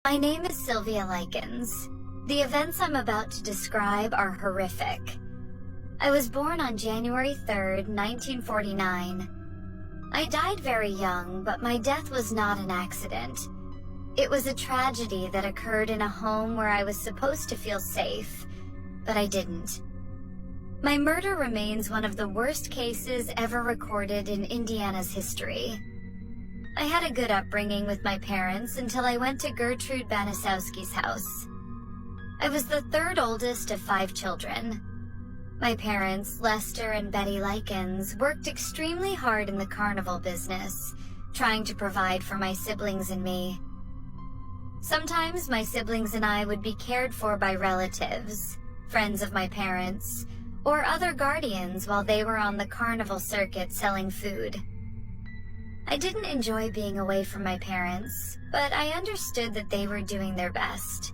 My name is Sylvia Likens. The events I'm about to describe are horrific. I was born on January 3rd, 1949. I died very young, but my death was not an accident. It was a tragedy that occurred in a home where I was supposed to feel safe, but I didn't. My murder remains one of the worst cases ever recorded in Indiana's history. I had a good upbringing with my parents until I went to Gertrude Banisowski's house. I was the third oldest of 5 children. My parents, Lester and Betty Likens, worked extremely hard in the carnival business, trying to provide for my siblings and me. Sometimes my siblings and I would be cared for by relatives, friends of my parents, or other guardians while they were on the carnival circuit selling food. I didn't enjoy being away from my parents, but I understood that they were doing their best.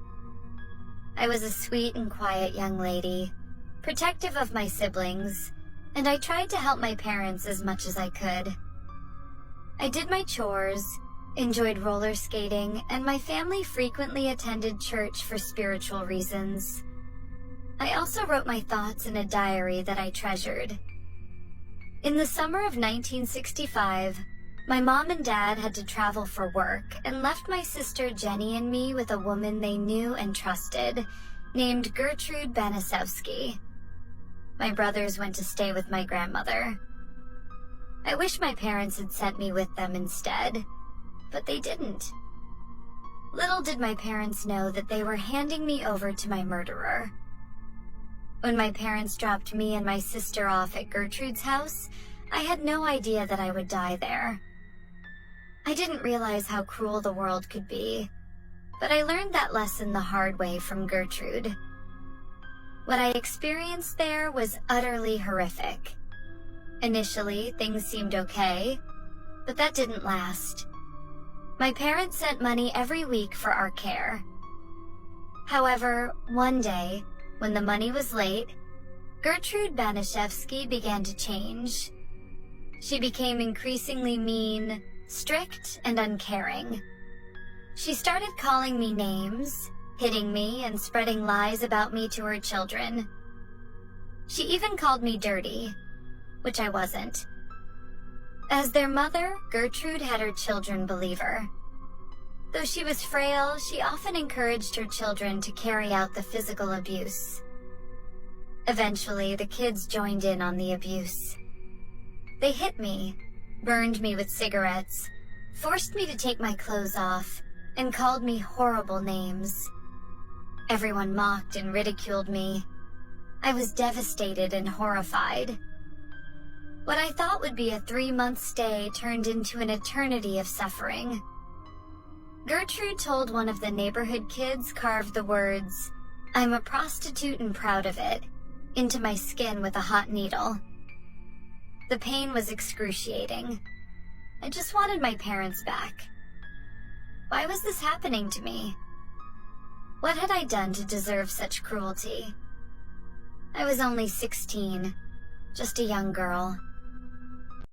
I was a sweet and quiet young lady, protective of my siblings, and I tried to help my parents as much as I could. I did my chores, enjoyed roller skating, and my family frequently attended church for spiritual reasons. I also wrote my thoughts in a diary that I treasured. In the summer of 1965, my mom and dad had to travel for work and left my sister Jenny and me with a woman they knew and trusted, named Gertrude Banisowski. My brothers went to stay with my grandmother. I wish my parents had sent me with them instead, but they didn't. Little did my parents know that they were handing me over to my murderer. When my parents dropped me and my sister off at Gertrude's house, I had no idea that I would die there. I didn't realize how cruel the world could be, but I learned that lesson the hard way from Gertrude. What I experienced there was utterly horrific. Initially, things seemed okay, but that didn't last. My parents sent money every week for our care. However, one day, when the money was late, Gertrude Banisowski began to change. She became increasingly mean, strict, and uncaring. She started calling me names, hitting me, and spreading lies about me to her children. She even called me dirty, which I wasn't. As their mother, Gertrude had her children believe her. Though she was frail, she often encouraged her children to carry out the physical abuse. Eventually, the kids joined in on the abuse. They hit me, burned me with cigarettes, forced me to take my clothes off, and called me horrible names. Everyone mocked and ridiculed me. I was devastated and horrified. What I thought would be a 3-month stay turned into an eternity of suffering. Gertrude told one of the neighborhood kids carved the words, "I'm a prostitute and proud of it," into my skin with a hot needle. The pain was excruciating. I just wanted my parents back. Why was this happening to me? What had I done to deserve such cruelty? I was only 16, just a young girl.